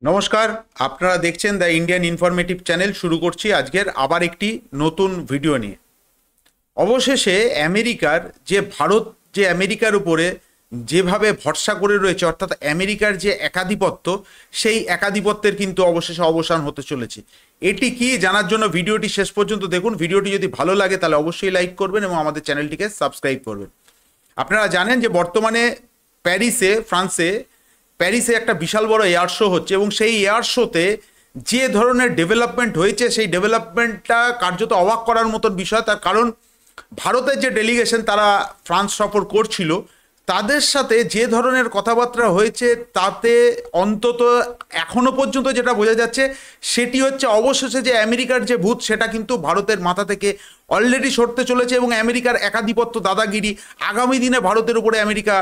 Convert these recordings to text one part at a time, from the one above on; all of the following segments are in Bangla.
নমস্কার, আপনারা দেখছেন দ্য ইন্ডিয়ান ইনফরমেটিভ চ্যানেল। শুরু করছি আজকের আবার একটি নতুন ভিডিও নিয়ে। অবশেষে ভারত যে আমেরিকার উপরে যেভাবে ভরসা করে রয়েছে, অর্থাৎ আমেরিকার যে একাধিপত্য, সেই একাধিপত্যের কিন্তু অবশেষে অবসান হতে চলেছে। এটি কি জানার জন্য ভিডিওটি শেষ পর্যন্ত দেখুন। ভিডিওটি যদি ভালো লাগে তাহলে অবশ্যই লাইক করবেন এবং আমাদের চ্যানেলটিকে সাবস্ক্রাইব করবেন। আপনারা জানেন যে বর্তমানে প্যারিসে একটা বিশাল বড় এয়ার শো হচ্ছে এবং সেই এয়ার শোতে যে ধরনের ডেভেলপমেন্ট হয়েছে সেই ডেভেলপমেন্টটা কার্যত অবাক করার মতন বিষয়। তার কারণ ভারতের যে ডেলিগেশন তারা ফ্রান্স সফর করছিল, তাদের সাথে যে ধরনের কথাবার্তা হয়েছে তাতে অন্তত এখনো পর্যন্ত যেটা বোঝা যাচ্ছে সেটি হচ্ছে অবশেষে যে আমেরিকার যে ভূত সেটা কিন্তু ভারতের মাথা থেকে অলরেডি সরতে চলেছে এবং আমেরিকার একাধিপত্য দাদাগিরি আগামী দিনে ভারতের উপরে আমেরিকা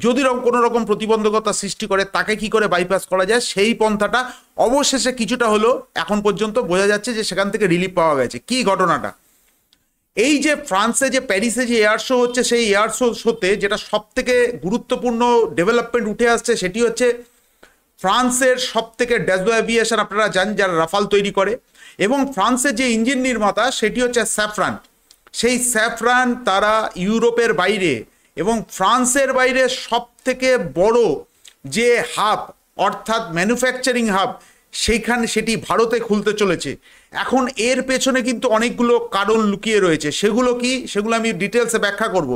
যদি কোনো রকম প্রতিবন্ধকতা সৃষ্টি করে তাকে কি করে বাইপাস করা যায় সেই পন্থাটা অবশেষে কিছুটা হলো এখন পর্যন্ত বোঝা যাচ্ছে যে সেখান থেকে রিলিফ পাওয়া গেছে। কি ঘটনাটা, এই যে ফ্রান্সে যে প্যারিসে যে এয়ার শো হচ্ছে সেই এয়ার শোতে যেটা সব থেকে গুরুত্বপূর্ণ ডেভেলপমেন্ট উঠে আসছে সেটি হচ্ছে ফ্রান্সের সব থেকে ড্যাজো অ্যাভিয়েশন, আপনারা জানেন, যারা রাফাল তৈরি করে, এবং ফ্রান্সের যে ইঞ্জিন নির্মাতা সেটি হচ্ছে স্যাফরান। সেই স্যাফরান তারা ইউরোপের বাইরে এবং ফ্রান্সের বাইরে সব থেকে বড় যে হাব, অর্থাৎ ম্যানুফ্যাকচারিং হাব, সেটি ভারতে খুলতে চলেছে। এখন এর পেছনে কিন্তু অনেকগুলো কারণ লুকিয়ে রয়েছে। সেগুলো আমি ডিটেলসে ব্যাখ্যা করব।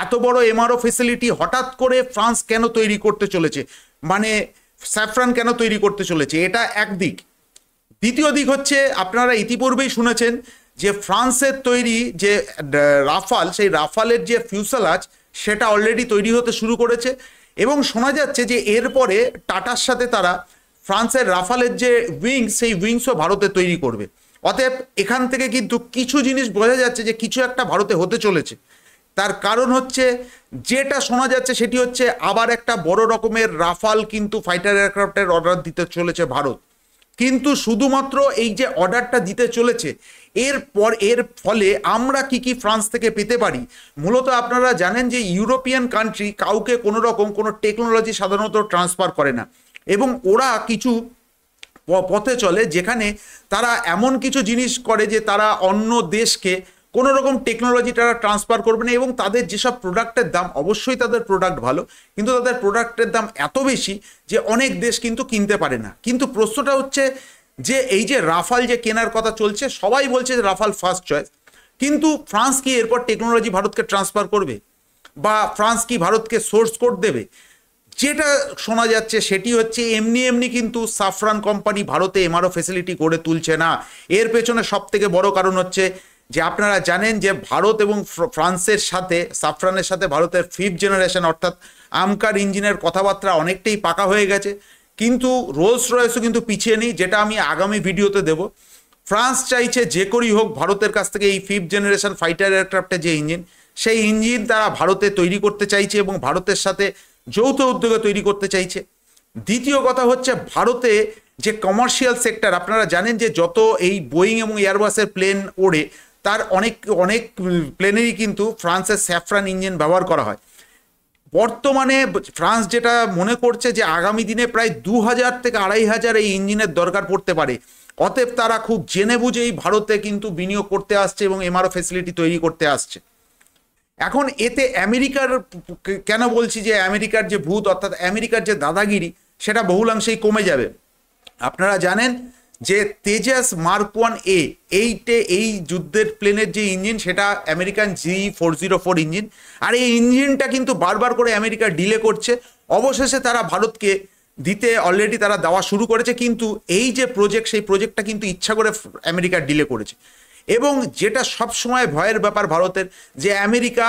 এত বড় এমআরও ফেসিলিটি হঠাৎ করে ফ্রান্স কেন তৈরি করতে চলেছে, মানে স্যাফরান কেন তৈরি করতে চলেছে, এটা একদিক। দ্বিতীয় দিক হচ্ছে, আপনারা ইতিপূর্বেই শুনেছেন যে ফ্রান্সের তৈরি যে রাফাল, সেই রাফালের যে ফিউসেলাজ সেটা অলরেডি তৈরি হতে শুরু করেছে এবং শোনা যাচ্ছে যে এরপরে টাটার সাথে তারা ফ্রান্সের রাফালের যে উইংস, সেই উইংসও ভারতে তৈরি করবে। অতএব এখান থেকে কিন্তু কিছু জিনিস বোঝা যাচ্ছে যে কিছু একটা ভারতে হতে চলেছে। তার কারণ হচ্ছে, যেটা শোনা যাচ্ছে সেটি হচ্ছে আবার একটা বড় রকমের রাফাল কিন্তু ফাইটার এয়ারক্রাফটের অর্ডার দিতে চলেছে ভারত। কিন্তু শুধুমাত্র এই যে অর্ডারটা দিতে চলেছে, এর ফলে আমরা কি ফ্রান্স থেকে পেতে পারি। মূলত আপনারা জানেন যে ইউরোপিয়ান কান্ট্রি কাউকে কোনো রকম কোনো টেকনোলজি সাধারণত ট্রান্সফার করে না এবং ওরা কিছু পথে চলে যেখানে তারা এমন কিছু জিনিস করে যে তারা অন্য দেশকে কোনো রকম টেকনোলজি তারা ট্রান্সফার করবে না এবং তাদের যেসব প্রোডাক্টের দাম, অবশ্যই তাদের প্রোডাক্ট ভালো, কিন্তু তাদের প্রোডাক্টের দাম এত বেশি যে অনেক দেশ কিন্তু কিনতে পারে না। কিন্তু প্রশ্নটা হচ্ছে যে এই যে রাফাল যে কেনার কথা চলছে, সবাই বলছে যে রাফাল ফার্স্ট চয়েস, কিন্তু ফ্রান্স কি এরপর টেকনোলজি ভারতকে ট্রান্সফার করবে বা ফ্রান্স কি ভারতকে সোর্স কোড দেবে? যেটা শোনা যাচ্ছে সেটি হচ্ছে এমনি কিন্তু সাফরান কোম্পানি ভারতে এমআরও ফেসিলিটি গড়ে তুলছে না। এর পেছনে সব থেকে বড় কারণ হচ্ছে যে আপনারা জানেন যে ভারত এবং ফ্রান্সের সাথে, সাফরানের সাথে ভারতের 5th জেনারেশন অর্থাৎ আমকার ইঞ্জিনের কথাবার্তা অনেকটাই পাকা হয়ে গেছে, কিন্তু রোলস রয়েসও কিন্তু পিছিয়ে নেই, যেটা আমি আগামী ভিডিওতে দেব। ফ্রান্স চাইছে যে করেই হোক ভারতের কাছ থেকে এই 5th জেনারেশন ফাইটার এয়ারক্রাফটের যে ইঞ্জিন, সেই ইঞ্জিন তারা ভারতে তৈরি করতে চাইছে এবং ভারতের সাথে যৌথ উদ্যোগে তৈরি করতে চাইছে। দ্বিতীয় কথা হচ্ছে, ভারতে যে কমার্শিয়াল সেক্টর, আপনারা জানেন যে যত এই বোয়িং এবং এয়ারবাসের প্লেন ওড়ে তার অনেক প্লেনেরই কিন্তু ফ্রান্সের স্যাফরান ইঞ্জিন ব্যবহার করা হয়। বর্তমানে ফ্রান্স যেটা মনে করছে যে আগামী দিনে প্রায় 2000 থেকে 2500 এই ইঞ্জিনের দরকার পড়তে পারে। অতএব তারা খুব জেনে বুঝেই ভারতে কিন্তু বিনিয়োগ করতে আসছে এবং এমআরও ফেসিলিটি তৈরি করতে আসছে। এখন এতে আমেরিকার, কেন বলছি যে আমেরিকার যে ভূত, অর্থাৎ আমেরিকার যে দাদাগিরি, সেটা বহুলাংশেই কমে যাবে। আপনারা জানেন যে তেজাস মার্ক 1A এই যুদ্ধের প্লেনের যে ইঞ্জিন সেটা আমেরিকান G404 ইঞ্জিন, আর এই ইঞ্জিনটা কিন্তু বারবার করে আমেরিকা ডিলে করছে। অবশেষে তারা ভারতকে দিতে অলরেডি তারা দেওয়া শুরু করেছে, কিন্তু এই যে প্রজেক্ট, সেই প্রজেক্টটা কিন্তু ইচ্ছা করে আমেরিকা ডিলে করেছে। এবং যেটা সব সময় ভয়ের ব্যাপার ভারতের, যে আমেরিকা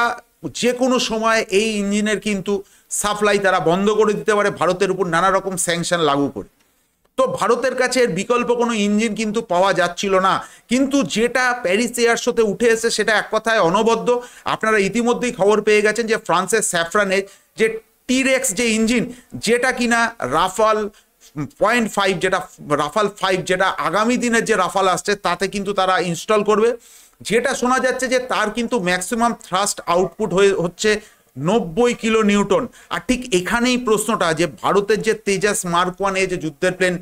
যে কোনো সময় এই ইঞ্জিনের কিন্তু সাপ্লাই তারা বন্ধ করে দিতে পারে ভারতের উপর নানা রকম স্যাংশন লাগু করে। তো ভারতের কাছে এর বিকল্প কোনো ইঞ্জিন কিন্তু পাওয়া যাচ্ছিল না। কিন্তু যেটা প্যারিস এয়ার শোতে উঠে এসে সেটা এক কথায় অনবদ্য। আপনারা ইতিমধ্যেই খবর পেয়ে গেছেন যে ফ্রান্সের স্যাফরানের যে টিরেক্স যে ইঞ্জিন, যেটা কিনা রাফাল 0.5, যেটা রাফাল 5, যেটা আগামী দিনের যে রাফাল আসছে তাতে কিন্তু তারা ইনস্টল করবে। যেটা শোনা যাচ্ছে যে তার কিন্তু ম্যাক্সিমাম থ্রাস্ট আউটপুট হচ্ছে 90 কিলো নিউটন। আর ঠিক এখানেই প্রশ্নটা, যে ভারতের যে তেজাস মার্ক 1A যে যুদ্ধের প্লেন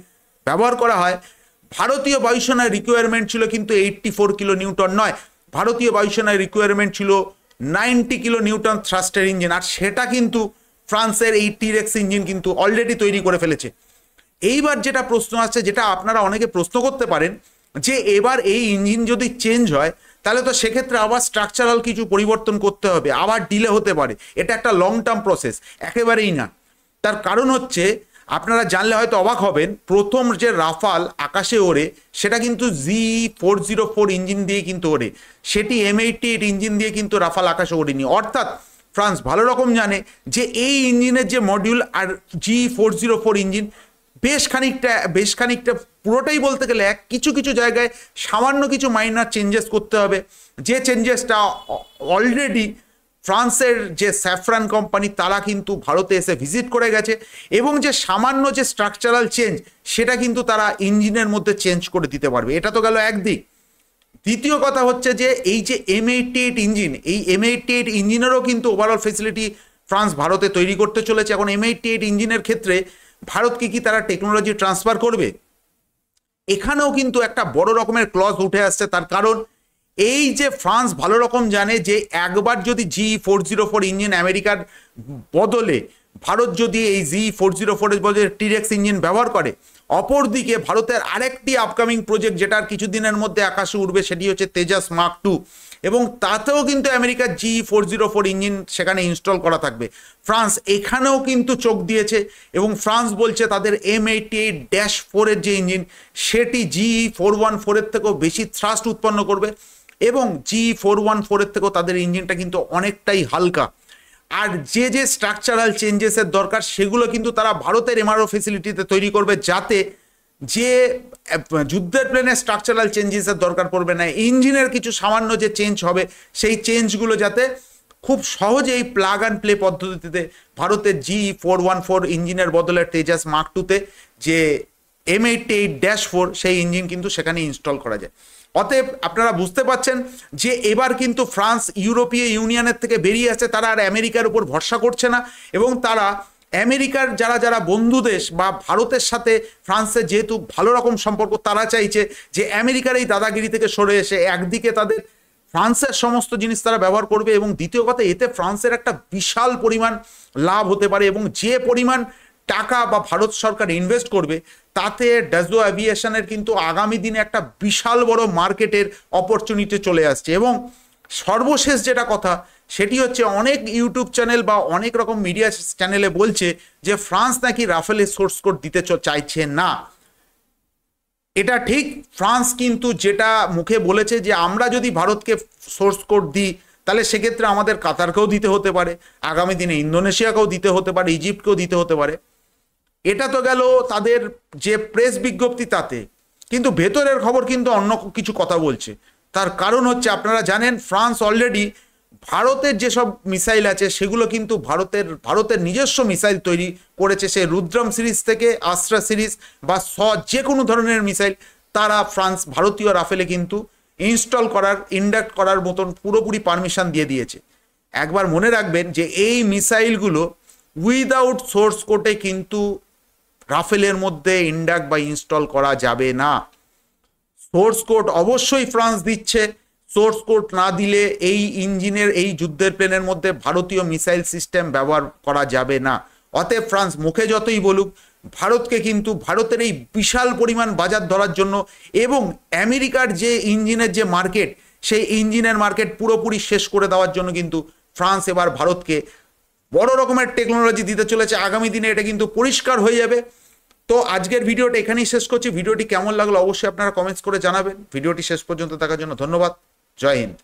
ব্যবহার করা হয়, ভারতীয় বায়ুসেনার রিকোয়ারমেন্ট ছিল কিন্তু 84 কিলো নিউটন নয়, ভারতীয় বায়ুসেনার রিকোয়ারমেন্ট ছিল 90 কিলো নিউটন থ্রাস্টার ইঞ্জিন, আর সেটা কিন্তু ফ্রান্সের এই টিরেক্স ইঞ্জিন কিন্তু অলরেডি তৈরি করে ফেলেছে। এইবার যেটা প্রশ্ন আছে, যেটা আপনারা অনেকে প্রশ্ন করতে পারেন, যে এবার এই ইঞ্জিন যদি চেঞ্জ হয় তাহলে তো সেক্ষেত্রে আবার স্ট্রাকচারাল কিছু পরিবর্তন করতে হবে, আবার ডিলে হতে পারে, এটা একটা লং টার্ম প্রসেস। একেবারেই না। তার কারণ হচ্ছে, আপনারা জানলে হয়তো অবাক হবেন, প্রথম যে রাফাল আকাশে ওড়ে সেটা কিন্তু G404 ইঞ্জিন দিয়ে কিন্তু ওড়ে, সেটি M88 ইঞ্জিন দিয়ে কিন্তু রাফাল আকাশে ওড়েনি। অর্থাৎ ফ্রান্স ভালো রকম জানে যে এই ইঞ্জিনের যে মডিউল আর G404 ইঞ্জিন বেশ খানিকটা পুরোটাই বলতে গেলে কিছু কিছু জায়গায় সামান্য কিছু মাইনার চেঞ্জেস করতে হবে, যে চেঞ্জেসটা অলরেডি ফ্রান্সের যে স্যাফরান কোম্পানি তারা কিন্তু ভারতে এসে ভিজিট করে গেছে, এবং যে সামান্য যে স্ট্রাকচারাল চেঞ্জ সেটা কিন্তু তারা ইঞ্জিনের মধ্যে চেঞ্জ করে দিতে পারবে। এটা তো গেল একদিক। দ্বিতীয় কথা হচ্ছে যে এই যে M88 ইঞ্জিন, এই M88 ইঞ্জিনেরও কিন্তু ওভারঅল ফেসিলিটি ফ্রান্স ভারতে তৈরি করতে চলেছে। এখন M88 ইঞ্জিনের ক্ষেত্রে ভারতকে কি তারা টেকনোলজি ট্রান্সফার করবে? এখানেও কিন্তু একটা বড় রকমের ক্লজ উঠে আসছে। তার কারণ এই যে ফ্রান্স ভালো রকম জানে যে একবার যদি G404 ইঞ্জিন আমেরিকার বদলে ভারত যদি এই G404 এর বদলে টিরেক্স ইঞ্জিন ব্যবহার করে, অপরদিকে ভারতের আরেকটি আপকামিং প্রজেক্ট যেটার কিছুদিনের মধ্যে আকাশে উঠবে সেটি হচ্ছে তেজাস মার্ক 2, এবং তাতেও কিন্তু আমেরিকার G404 ইঞ্জিন সেখানে ইনস্টল করা থাকবে। ফ্রান্স এখানেও কিন্তু চোখ দিয়েছে, এবং ফ্রান্স বলছে তাদের M88-4 এর যে ইঞ্জিন সেটি G414 এর থেকেও বেশি থ্রাস্ট উৎপন্ন করবে, এবং G414 এর থেকেও তাদের ইঞ্জিনটা কিন্তু অনেকটাই হালকা। আর যে যে স্ট্রাকচারাল চেঞ্জেসের দরকার সেগুলো কিন্তু তারা ভারতের এমআরও ফেসিলিটিতে তৈরি করবে, যাতে যে যুদ্ধের প্লেনে স্ট্রাকচারাল চেঞ্জেসের দরকার পড়বে না, ইঞ্জিনের কিছু সামান্য যে চেঞ্জ হবে সেই চেঞ্জগুলো যাতে খুব সহজেই প্লাগ অ্যান্ড প্লে পদ্ধতিতে ভারতের G414 ইঞ্জিনের বদলে তেজাস মার্ক 2-তে যে M88-4 সেই ইঞ্জিন কিন্তু সেখানে ইনস্টল করা যায়। অতএব আপনারা বুঝতে পারছেন যে এবার কিন্তু ফ্রান্স ইউরোপীয় ইউনিয়নের থেকে বেরিয়ে আসছে, তারা আর আমেরিকার উপর ভরসা করছে না, এবং তারা আমেরিকার যারা যারা বন্ধু দেশ বা ভারতের সাথে ফ্রান্সের যেহেতু ভালো রকম সম্পর্ক, তারা চাইছে যে আমেরিকার এই দাদাগিরি থেকে সরে এসে একদিকে তাদের ফ্রান্সের সমস্ত জিনিস তারা ব্যবহার করবে, এবং দ্বিতীয় কথা এতে ফ্রান্সের একটা বিশাল পরিমাণ লাভ হতে পারে, এবং যে পরিমাণ টাকা বা ভারত সরকার ইনভেস্ট করবে তাতে ডাজো অ্যাভিয়েশনের কিন্তু আগামী দিনে একটা বিশাল বড় মার্কেটের অপরচুনিটি চলে আসছে। এবং সর্বশেষ যেটা কথা সেটি হচ্ছে, অনেক ইউটিউব চ্যানেল বা অনেক রকম মিডিয়া চ্যানেলে বলছে যে ফ্রান্স নাকি রাফেলের সোর্স কোড দিতে চাইছে না। এটা ঠিক, ফ্রান্স কিন্তু যেটা মুখে বলেছে যে আমরা যদি ভারতকে সোর্স কোড দিই তাহলে সেক্ষেত্রে আমাদের কাতারকেও দিতে হতে পারে, আগামী দিনে ইন্দোনেশিয়াকেও দিতে হতে পারে, ইজিপ্টকেও দিতে হতে পারে। এটা তো গেল তাদের যে প্রেস বিজ্ঞপ্তি তাতে, কিন্তু ভেতরের খবর কিন্তু অন্য কিছু কথা বলছে। তার কারণ হচ্ছে, আপনারা জানেন ফ্রান্স অলরেডি ভারতের যেসব মিসাইল আছে সেগুলো কিন্তু ভারতের নিজস্ব মিসাইল তৈরি করেছে, সে রুদ্রম সিরিজ থেকে আস্ত্রা সিরিজ বা যে কোনো ধরনের মিসাইল তারা ভারতীয় রাফেলে কিন্তু ইনস্টল করার, ইন্ডাক্ট করার মতন পুরোপুরি পারমিশন দিয়ে দিয়েছে। একবার মনে রাখবেন যে এই মিসাইলগুলো উইদাউট সোর্স কোডে কিন্তু রাফেলের মধ্যে ইন্ডাক্ট বা ইনস্টল করা যাবে না। সোর্স কোড অবশ্যই ফ্রান্স দিচ্ছে, সোর্স কোড না দিলে এই ইঞ্জিনের, এই যুদ্ধের প্লেনের মধ্যে ভারতীয় মিসাইল সিস্টেম ব্যবহার করা যাবে না। অতএব ফ্রান্স মুখে যতই বলুক, ভারতকে কিন্তু ভারতের এই বিশাল পরিমাণ বাজার ধরার জন্য এবং আমেরিকার যে ইঞ্জিনের যে মার্কেট, সেই ইঞ্জিনের মার্কেট পুরোপুরি শেষ করে দেওয়ার জন্য কিন্তু ফ্রান্স এবার ভারতকে বড় রকমের টেকনোলজি দিতে চলেছে। আগামী দিনে এটা কিন্তু পরিষ্কার হয়ে যাবে। তো আজকের ভিডিওটা এখানেই শেষ করছি। ভিডিওটি কেমন লাগলো অবশ্যই আপনারা কমেন্টস করে জানাবেন। ভিডিওটি শেষ পর্যন্ত দেখার জন্য ধন্যবাদ। জয় হিন্দ।